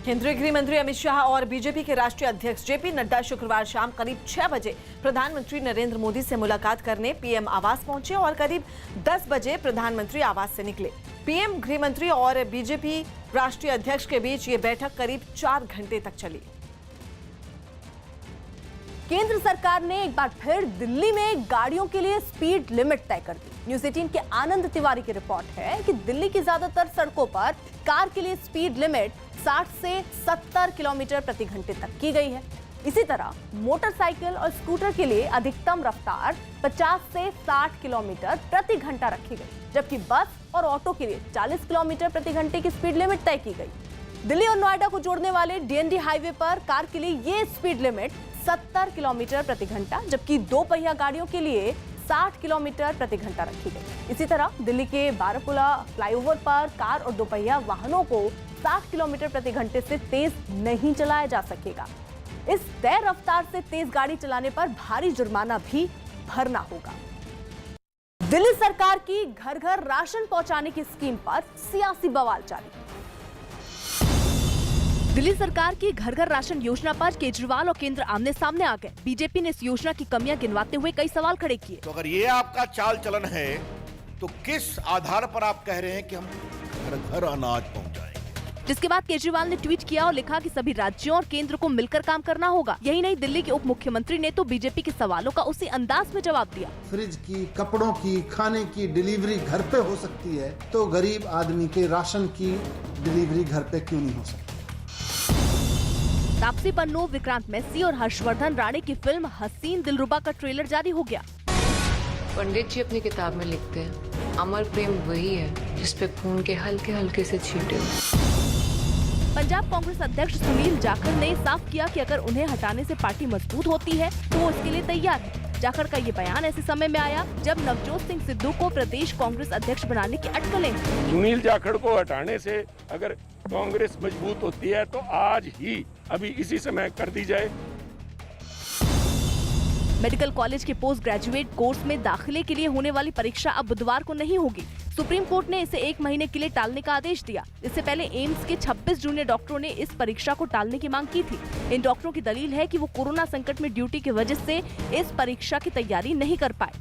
केंद्रीय गृह मंत्री अमित शाह और बीजेपी के राष्ट्रीय अध्यक्ष जेपी नड्डा शुक्रवार शाम करीब 6 बजे प्रधानमंत्री नरेंद्र मोदी से मुलाकात करने पीएम आवास पहुंचे और करीब 10 बजे प्रधानमंत्री आवास से निकले। पीएम, गृह मंत्री और बीजेपी राष्ट्रीय अध्यक्ष के बीच ये बैठक करीब 4 घंटे तक चली। केंद्र सरकार ने एक बार फिर दिल्ली में गाड़ियों के लिए स्पीड लिमिट तय कर दी। न्यूज़ 18 के आनंद तिवारी की रिपोर्ट है कि दिल्ली की ज्यादातर सड़कों पर कार के लिए स्पीड लिमिट 60 से 70 किलोमीटर प्रति घंटे तक की गई है। इसी तरह मोटरसाइकिल और स्कूटर के लिए अधिकतम रफ्तार 50 से 60 किलोमीटर प्रति घंटा रखी गई, जबकि बस और ऑटो के लिए 40 किलोमीटर प्रति घंटे की स्पीड लिमिट तय की गई। दिल्ली और नोएडा को जोड़ने वाले डीएनडी हाईवे पर कार के लिए ये स्पीड लिमिट 70 किलोमीटर प्रति घंटा, जबकि 2 पहिया गाड़ियों के लिए 60 किलोमीटर प्रति घंटा रखी गई। इसी तरह दिल्ली के बारापुला फ्लाईओवर पर कार और 2 पहिया वाहनों को 60 किलोमीटर प्रति घंटे से तेज नहीं चलाया जा सकेगा। इस तय रफ्तार से तेज गाड़ी चलाने पर भारी जुर्माना भी भरना होगा। दिल्ली सरकार की घर घर राशन पहुंचाने की स्कीम पर सियासी बवाल जारी। दिल्ली सरकार की घर घर राशन योजना पर केजरीवाल और केंद्र आमने सामने आ गए। बीजेपी ने इस योजना की कमियां गिनवाते हुए कई सवाल खड़े किए। तो अगर ये आपका चाल चलन है तो किस आधार पर आप कह रहे हैं कि हम घर घर अनाज पहुंचाएंगे? जिसके बाद केजरीवाल ने ट्वीट किया और लिखा कि सभी राज्यों और केंद्र को मिलकर काम करना होगा। यही नहीं, दिल्ली के उप मुख्यमंत्री ने तो बीजेपी के सवालों का उसी अंदाज में जवाब दिया। फ्रिज की, कपड़ों की, खाने की डिलीवरी घर पे हो सकती है, तो गरीब आदमी के राशन की डिलीवरी घर पे क्यों नहीं हो सकती? तापसी पन्नू, विक्रांत मैसी और हर्षवर्धन राणे की फिल्म हसीन दिलरुबा का ट्रेलर जारी हो गया। पंडित जी अपनी किताब में लिखते हैं, अमर प्रेम वही है जिसपे खून के हल्के हल्के से छींटे। पंजाब कांग्रेस अध्यक्ष सुनील जाखड़ ने साफ किया कि अगर उन्हें हटाने से पार्टी मजबूत होती है तो वो इसके लिए तैयार है। जाखड़ का ये बयान ऐसे समय में आया जब नवजोत सिंह सिद्धू को प्रदेश कांग्रेस अध्यक्ष बनाने की अटकलें। सुनील जाखड़ को हटाने से अगर कांग्रेस मजबूत होती है तो आज ही, अभी इसी समय कर दी जाए। मेडिकल कॉलेज के पोस्ट ग्रेजुएट कोर्स में दाखिले के लिए होने वाली परीक्षा अब बुधवार को नहीं होगी। सुप्रीम कोर्ट ने इसे 1 महीने के लिए टालने का आदेश दिया। इससे पहले एम्स के 26 जूनियर डॉक्टरों ने इस परीक्षा को टालने की मांग की थी। इन डॉक्टरों की दलील है कि वो कोरोना संकट में ड्यूटी की वजह से इस परीक्षा की तैयारी नहीं कर पाए।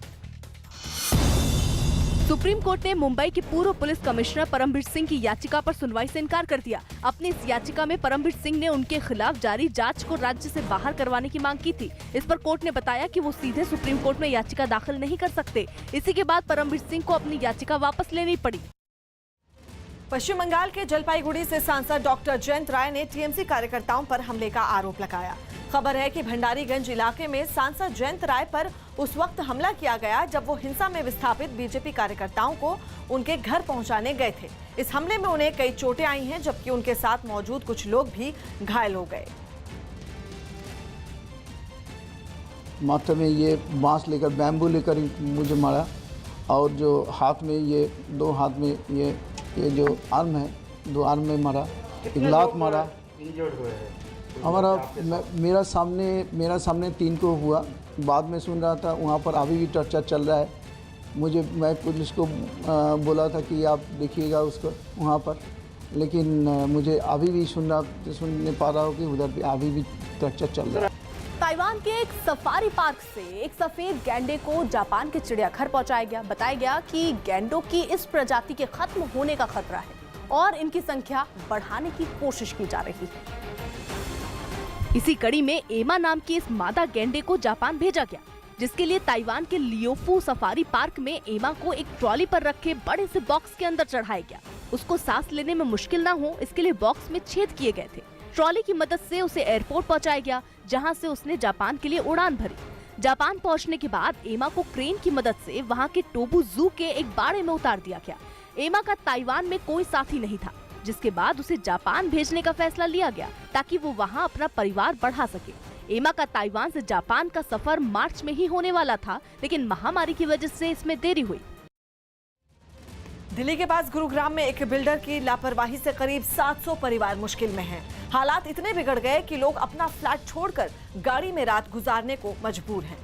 सुप्रीम कोर्ट ने मुंबई के पूर्व पुलिस कमिश्नर परमबीर सिंह की याचिका पर सुनवाई से इनकार कर दिया। अपनी इस याचिका में परमबीर सिंह ने उनके खिलाफ जारी जांच को राज्य से बाहर करवाने की मांग की थी। इस पर कोर्ट ने बताया कि वो सीधे सुप्रीम कोर्ट में याचिका दाखिल नहीं कर सकते। इसी के बाद परमबीर सिंह को अपनी याचिका वापस लेनी पड़ी। पश्चिम बंगाल के जलपाईगुड़ी से सांसद डॉक्टर जयंत राय ने टीएमसी कार्यकर्ताओं पर हमले का आरोप लगाया। खबर है कि भंडारीगंज इलाके में सांसद जयंत राय पर उस वक्त हमला किया गया जब वो हिंसा में विस्थापित बीजेपी कार्यकर्ताओं को उनके घर पहुंचाने गए थे। इस हमले में उन्हें कई चोटें आई हैं, जबकि उनके साथ मौजूद कुछ लोग भी घायल हो गए। माथे में ये बांस लेकर, बैम्बू लेकर मुझे मारा और जो हाथ में ये 2 हाथ में ये जो आर्म है, 2 आर्म में मारा, एक लात मारा। मेरा सामने 3 को हुआ। बाद में सुन रहा था वहाँ पर अभी भी टॉर्चर चल रहा है। मैं पुलिस को बोला था कि आप देखिएगा उसको वहाँ पर, लेकिन मुझे अभी भी सुनने पा रहा हूँ कि उधर भी अभी भी टॉर्चर चल रहा है। ताइवान के एक सफारी पार्क से एक सफेद गैंडे को जापान के चिड़ियाघर पहुंचाया गया। बताया गया कि गैंडों की इस प्रजाति के खत्म होने का खतरा है और इनकी संख्या बढ़ाने की कोशिश की जा रही है। इसी कड़ी में एमा नाम की इस मादा गैंडे को जापान भेजा गया। जिसके लिए ताइवान के लियोफू सफारी पार्क में एमा को एक ट्रॉली पर रखे बड़े से बॉक्स के अंदर चढ़ाया गया। उसको सांस लेने में मुश्किल ना हो इसके लिए बॉक्स में छेद किए गए थे। ट्रॉली की मदद से उसे एयरपोर्ट पहुंचाया गया, जहां से उसने जापान के लिए उड़ान भरी। जापान पहुंचने के बाद एमा को क्रेन की मदद से वहां के टोबू जू के एक बाड़े में उतार दिया गया। एमा का ताइवान में कोई साथी नहीं था, जिसके बाद उसे जापान भेजने का फैसला लिया गया ताकि वो वहां अपना परिवार बढ़ा सके। एमा का ताइवान से जापान का सफर मार्च में ही होने वाला था, लेकिन महामारी की वजह से इसमें देरी हुई। दिल्ली के पास गुरुग्राम में एक बिल्डर की लापरवाही से करीब 700 परिवार मुश्किल में हैं। हालात इतने बिगड़ गए कि लोग अपना फ्लैट छोड़कर गाड़ी में रात गुजारने को मजबूर हैं।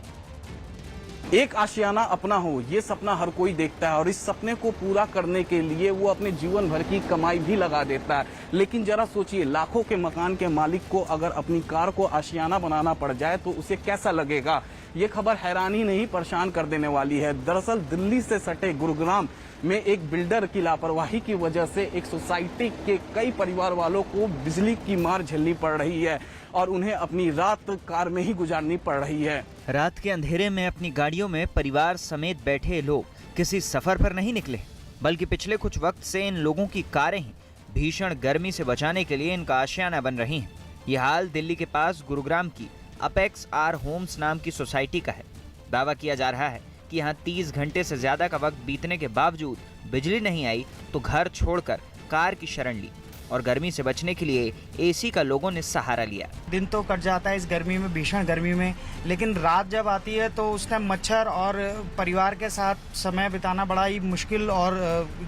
एक आशियाना अपना हो, ये सपना हर कोई देखता है और इस सपने को पूरा करने के लिए वो अपने जीवन भर की कमाई भी लगा देता है। लेकिन जरा सोचिए, लाखों के मकान के मालिक को अगर अपनी कार को आशियाना बनाना पड़ जाए तो उसे कैसा लगेगा। ये खबर हैरानी नहीं परेशान कर देने वाली है। दरअसल दिल्ली से सटे गुरुग्राम में एक बिल्डर की लापरवाही की वजह से एक सोसाइटी के कई परिवार वालों को बिजली की मार झेलनी पड़ रही है और उन्हें अपनी रात कार में ही गुजारनी पड़ रही है। रात के अंधेरे में अपनी गाड़ियों में परिवार समेत बैठे लोग किसी सफर पर नहीं निकले, बल्कि पिछले कुछ वक्त से इन लोगों की कारें ही भीषण गर्मी से बचाने के लिए इनका आशियाना बन रही हैं। ये हाल दिल्ली के पास गुरुग्राम की अपेक्स आर होम्स नाम की सोसाइटी का है। दावा किया जा रहा है कि यहाँ 30 घंटे से ज्यादा का वक्त बीतने के बावजूद बिजली नहीं आई तो घर छोड़कर कार की शरण ली और गर्मी से बचने के लिए एसी का लोगों ने सहारा लिया। दिन तो कट जाता है इस गर्मी में, भीषण गर्मी में, लेकिन रात जब आती है तो उस टाइम मच्छर और परिवार के साथ समय बिताना बड़ा ही मुश्किल और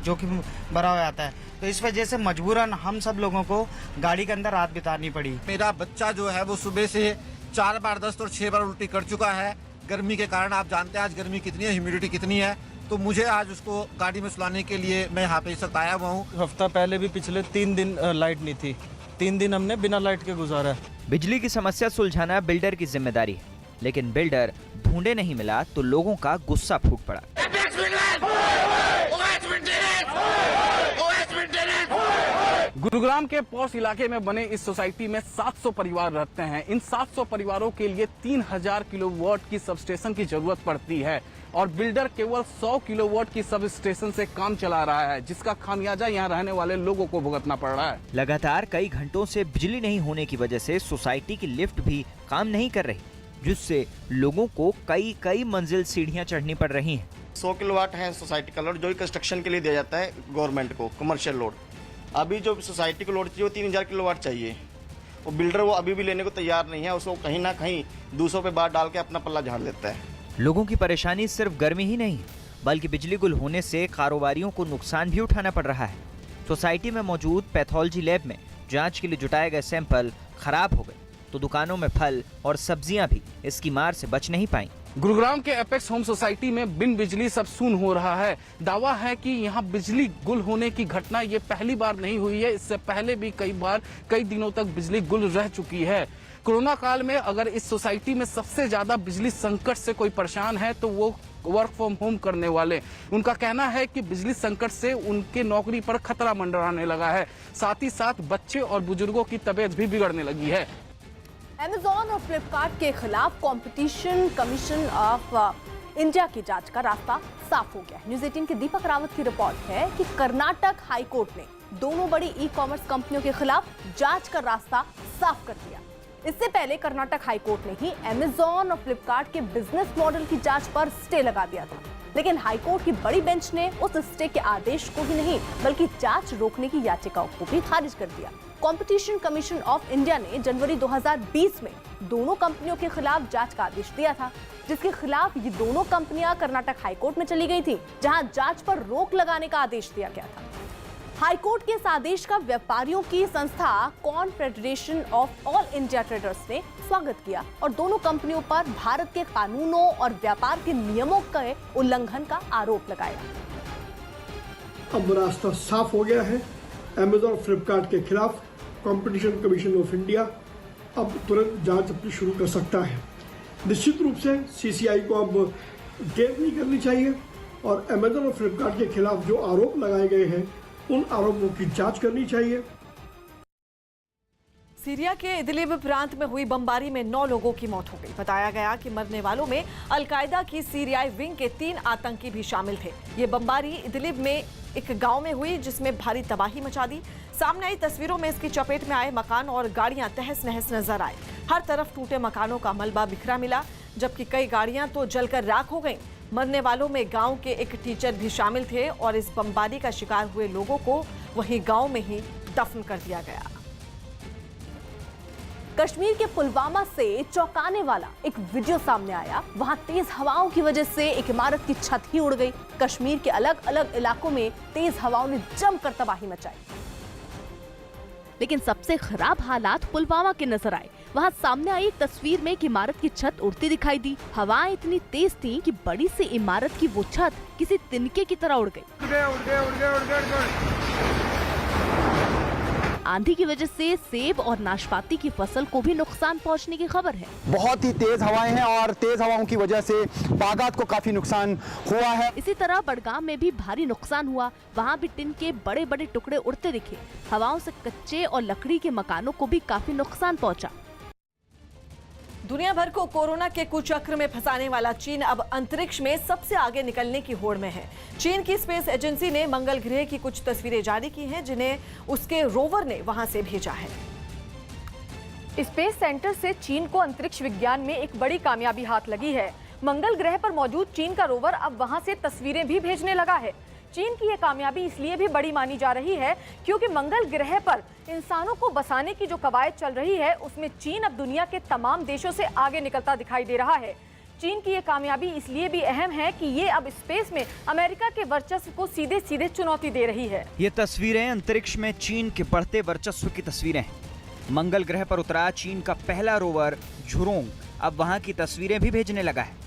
जोखिम भरा हो जाता है। तो इस वजह से मजबूरन हम सब लोगों को गाड़ी के अंदर रात बितानी पड़ी। मेरा बच्चा जो है वो सुबह से 4 बार दस्त और 6 बार उल्टी कर चुका है गर्मी के कारण। आप जानते हैं आज गर्मी कितनी है, ह्यूमिडिटी कितनी है, तो मुझे आज उसको गाड़ी में सुलाने के लिए मैं यहाँ पे इस वक्त आया हुआ हूँ। हफ्ता पहले भी पिछले 3 दिन लाइट नहीं थी, 3 दिन हमने बिना लाइट के गुजारा। बिजली की समस्या सुलझाना बिल्डर की जिम्मेदारी है, लेकिन बिल्डर ढूंढे नहीं मिला तो लोगों का गुस्सा फूट पड़ा। गुरुग्राम के पॉश इलाके में बने इस सोसाइटी में 700 परिवार रहते हैं। इन 700 परिवारों के लिए 3000 किलोवाट की सबस्टेशन की जरूरत पड़ती है और बिल्डर केवल 100 किलोवाट की सबस्टेशन से काम चला रहा है, जिसका खामियाजा यहाँ रहने वाले लोगों को भुगतना पड़ रहा है। लगातार कई घंटों से बिजली नहीं होने की वजह से सोसाइटी की लिफ्ट भी काम नहीं कर रही, जिससे लोगों को कई मंजिल सीढ़ियाँ चढ़नी पड़ रही हैं। 100 किलोवाट है सोसाइटी का लोड, जो कंस्ट्रक्शन के लिए दिया जाता है गवर्नमेंट को, कमर्शियल लोड। अभी जो सोसाइटी को लोड चाहिए वो 3000 किलोवाट चाहिए और बिल्डर वो अभी भी लेने को तैयार नहीं है। उसको कहीं ना कहीं 200 पे बात डाल के अपना पल्ला झाड़ लेता है। लोगों की परेशानी सिर्फ गर्मी ही नहीं, बल्कि बिजली गुल होने से कारोबारियों को नुकसान भी उठाना पड़ रहा है। सोसाइटी में मौजूद पैथोलॉजी लैब में जांच के लिए जुटाए गए सैंपल खराब हो गए तो दुकानों में फल और सब्जियां भी इसकी मार से बच नहीं पाई। गुरुग्राम के एपेक्स होम सोसाइटी में बिन बिजली सब सून हो रहा है। दावा है कि यहाँ बिजली गुल होने की घटना ये पहली बार नहीं हुई है, इससे पहले भी कई बार कई दिनों तक बिजली गुल रह चुकी है। कोरोना काल में अगर इस सोसाइटी में सबसे ज्यादा बिजली संकट से कोई परेशान है तो वो वर्क फ्रॉम होम करने वाले। उनका कहना है कि बिजली संकट से उनके नौकरी पर खतरा मंडराने लगा है, साथ ही साथ बच्चे और बुजुर्गों की तबीयत भी बिगड़ने लगी है। अमेज़न और फ्लिपकार्ट के खिलाफ कंपटीशन कमीशन ऑफ इंडिया की जांच का रास्ता साफ हो गया। न्यूज़ 18 के दीपक रावत की रिपोर्ट है कि कर्नाटक हाई कोर्ट ने दोनों बड़ी ई कॉमर्स कंपनियों के खिलाफ जांच का रास्ता साफ कर दिया। इससे पहले कर्नाटक हाई कोर्ट ने ही अमेज़न और फ्लिपकार्ट के बिजनेस मॉडल की जांच पर स्टे लगा दिया था, लेकिन हाई कोर्ट की बड़ी बेंच ने उस स्टे के आदेश को ही नहीं बल्कि जांच रोकने की याचिकाओं को भी खारिज कर दिया। कंपटीशन कमीशन ऑफ इंडिया ने जनवरी 2020 में दोनों कंपनियों के खिलाफ जांच का आदेश दिया था, जिसके खिलाफ ये दोनों कंपनियां कर्नाटक हाई कोर्ट में चली गई थी, जहां जांच पर रोक लगाने का आदेश दिया गया था। हाई कोर्ट के इस आदेश का व्यापारियों की संस्था confederation of all India traders ने स्वागत किया और दोनों कंपनियों पर भारत के कानूनों और व्यापार के नियमों के उल्लंघन का आरोप लगाया। अब रास्ता साफ हो गया है। अमेज़न और फ्लिपकार्ट के खिलाफ कंपटीशन कमीशन ऑफ इंडिया अब तुरंत जांच अपनी शुरू कर सकता है। निश्चित रूप से सीसीआई को अब देर नहीं करनी चाहिए और अमेज़न और फ्लिपकार्ट के खिलाफ जो आरोप लगाए गए हैं उन आरोपों की जांच करनी चाहिए। सीरिया के इदलिब प्रांत में हुई बमबारी में 9 लोगों की मौत हो गई। बताया गया कि मरने वालों में अलकायदा की सीरियाई विंग के 3 आतंकी भी शामिल थे। ये बमबारी इदलिब में एक गांव में हुई जिसमें भारी तबाही मचा दी। सामने आई तस्वीरों में इसकी चपेट में आए मकान और गाड़ियां तहस नहस नजर आए। हर तरफ टूटे मकानों का मलबा बिखरा मिला, जबकि कई गाड़ियां तो जलकर राख हो गईं। मरने वालों में गांव के एक टीचर भी शामिल थे और इस बमबारी का शिकार हुए लोगों को वहीं गांव में ही दफन कर दिया गया। कश्मीर के पुलवामा से चौंकाने वाला एक वीडियो सामने आया। वहां तेज हवाओं की वजह से एक इमारत की छत ही उड़ गई। कश्मीर के अलग अलग इलाकों में तेज हवाओं ने जमकर तबाही मचाई, लेकिन सबसे खराब हालात पुलवामा के नजर आए। वहां सामने आई एक तस्वीर में एक इमारत की छत उड़ती दिखाई दी। हवाएं इतनी तेज थीं कि बड़ी सी इमारत की वो छत किसी तिनके की तरह उड़ गई। आंधी की वजह से सेब और नाशपाती की फसल को भी नुकसान पहुंचने की खबर है। बहुत ही तेज हवाएं हैं और तेज हवाओं की वजह से बागात को काफी नुकसान हुआ है। इसी तरह बड़गाम में भी भारी नुकसान हुआ। वहां भी टिन के बड़े बड़े टुकड़े उड़ते दिखे। हवाओं से कच्चे और लकड़ी के मकानों को भी काफी नुकसान पहुंचा। दुनिया भर को कोरोना के कुचक्र में फंसाने वाला चीन अब अंतरिक्ष में सबसे आगे निकलने की होड़ में है। चीन की स्पेस एजेंसी ने मंगल ग्रह की कुछ तस्वीरें जारी की हैं, जिन्हें उसके रोवर ने वहां से भेजा है। स्पेस सेंटर से चीन को अंतरिक्ष विज्ञान में एक बड़ी कामयाबी हाथ लगी है। मंगल ग्रह पर मौजूद चीन का रोवर अब वहां से तस्वीरें भी भेजने लगा है। चीन की यह कामयाबी इसलिए भी बड़ी मानी जा रही है क्योंकि मंगल ग्रह पर इंसानों को बसाने की जो कवायद चल रही है, उसमें चीन अब दुनिया के तमाम देशों से आगे निकलता दिखाई दे रहा है। चीन की यह कामयाबी इसलिए भी अहम है कि ये अब स्पेस में अमेरिका के वर्चस्व को सीधे सीधे चुनौती दे रही है। ये तस्वीरें अंतरिक्ष में चीन के बढ़ते वर्चस्व की तस्वीरें हैं। मंगल ग्रह पर उतरा चीन का पहला रोवर झुरोंग अब वहां की तस्वीरें भी भेजने लगा है।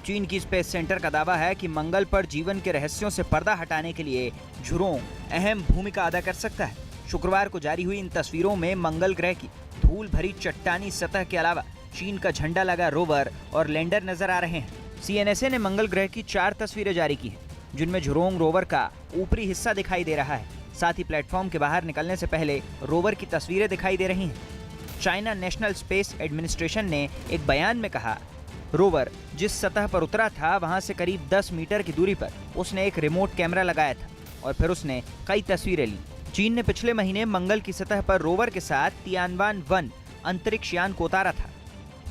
चीन की स्पेस सेंटर का दावा है कि मंगल पर जीवन के रहस्यों से पर्दा हटाने के लिए झुरोंग अहम भूमिका अदा कर सकता है। शुक्रवार को जारी हुई इन तस्वीरों में मंगल ग्रह की धूल भरी चट्टानी सतह के अलावा चीन का झंडा लगा रोवर और लैंडर नजर आ रहे हैं। सीएनएसए ने मंगल ग्रह की 4 तस्वीरें जारी की हैं, जिनमें झुरोंग रोवर का ऊपरी हिस्सा दिखाई दे रहा है। साथ ही प्लेटफॉर्म के बाहर निकलने से पहले रोवर की तस्वीरें दिखाई दे रही हैं। चाइना नेशनल स्पेस एडमिनिस्ट्रेशन ने एक बयान में कहा, रोवर जिस सतह पर उतरा था वहां से करीब 10 मीटर की दूरी पर उसने एक रिमोट कैमरा लगाया था और फिर उसने कई तस्वीरें ली। चीन ने पिछले महीने मंगल की सतह पर रोवर के साथ तियानवान 1 अंतरिक्ष यान को उतारा था।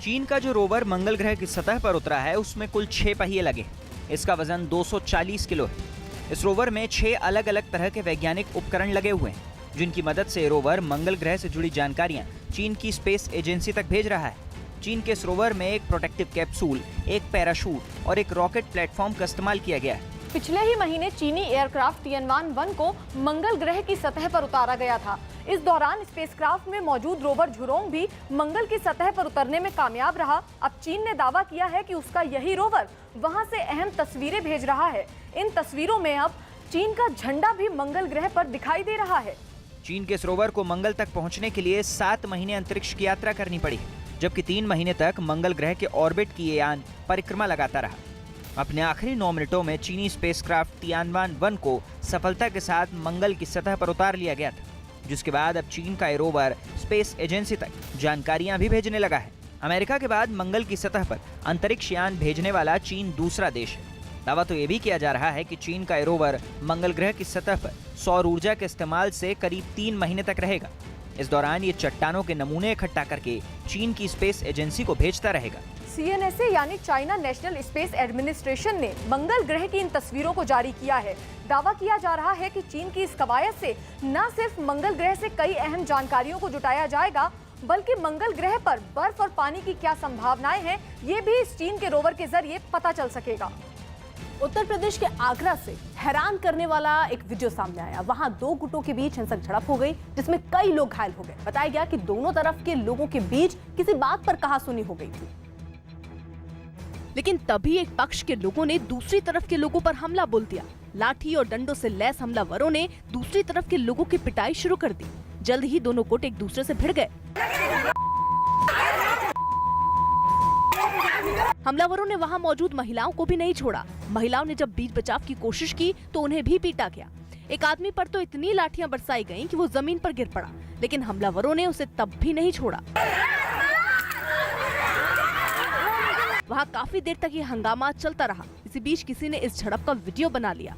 चीन का जो रोवर मंगल ग्रह की सतह पर उतरा है उसमें कुल 6 पहिए लगे हैं। इसका वजन 240 किलो है। इस रोवर में 6 अलग अलग तरह के वैज्ञानिक उपकरण लगे हुए हैं, जिनकी मदद से रोवर मंगल ग्रह से जुड़ी जानकारियां चीन की स्पेस एजेंसी तक भेज रहा है। चीन के इस रोवर में एक प्रोटेक्टिव कैप्सूल, एक पैराशूट और एक रॉकेट प्लेटफॉर्म का इस्तेमाल किया गया है। पिछले ही महीने चीनी एयरक्राफ्ट तियानवान 1 को मंगल ग्रह की सतह पर उतारा गया था। इस दौरान स्पेसक्राफ्ट में मौजूद रोवर झुरोंग भी मंगल की सतह पर उतरने में कामयाब रहा। अब चीन ने दावा किया है कि उसका यही रोवर वहां से अहम तस्वीरें भेज रहा है। इन तस्वीरों में अब चीन का झंडा भी मंगल ग्रह पर दिखाई दे रहा है। चीन के इस रोवर को मंगल तक पहुंचने के लिए 7 महीने अंतरिक्ष की यात्रा करनी पड़ी, जबकि 3 महीने तक मंगल ग्रह के ऑर्बिट की ये यान परिक्रमा लगाता रहा। अपने आखिरी 9 मिनटों में चीनी स्पेसक्राफ्ट तियानवान 1 को सफलता के साथ मंगल की सतह पर उतार लिया गया था, जिसके बाद अब चीन का ये रोवर स्पेस एजेंसी तक जानकारियां भी भेजने लगा है। अमेरिका के बाद मंगल की सतह पर अंतरिक्ष यान भेजने वाला चीन दूसरा देश है। दावा तो ये भी किया जा रहा है कि चीन का ये रोवर मंगल ग्रह की सतह पर सौर ऊर्जा के इस्तेमाल से करीब 3 महीने तक रहेगा। इस दौरान ये चट्टानों के नमूने इकट्ठा करके चीन की स्पेस एजेंसी को भेजता रहेगा। सीएनएसए यानी चाइना नेशनल स्पेस एडमिनिस्ट्रेशन ने मंगल ग्रह की इन तस्वीरों को जारी किया है। दावा किया जा रहा है कि चीन की इस कवायद से न सिर्फ मंगल ग्रह से कई अहम जानकारियों को जुटाया जाएगा, बल्कि मंगल ग्रह पर बर्फ और पानी की क्या संभावनाएं हैं, ये भी इस चीन के रोवर के जरिए पता चल सकेगा। उत्तर प्रदेश के आगरा से हैरान करने वाला एक वीडियो सामने आया। वहां 2 गुटों के बीच हिंसक झड़प हो गई, जिसमें कई लोग घायल हो गए। बताया गया कि दोनों तरफ के लोगों के बीच किसी बात पर कहासुनी हो गई थी, लेकिन तभी एक पक्ष के लोगों ने दूसरी तरफ के लोगों पर हमला बोल दिया। लाठी और डंडों से लैस हमलावरों ने दूसरी तरफ के लोगों की पिटाई शुरू कर दी। जल्द ही दोनों गुट एक दूसरे से भिड़ गए। हमलावरों ने वहां मौजूद महिलाओं को भी नहीं छोड़ा। महिलाओं ने जब बीच बचाव की कोशिश की तो उन्हें भी पीटा गया। एक आदमी पर तो इतनी लाठियां बरसाई गईं कि वो जमीन पर गिर पड़ा, लेकिन हमलावरों ने उसे तब भी नहीं छोड़ा। वहां काफी देर तक ये हंगामा चलता रहा। इसी बीच किसी ने इस झड़प का वीडियो बना लिया।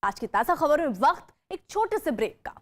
आज की ताजा खबर में वक्त एक छोटे से ब्रेक का।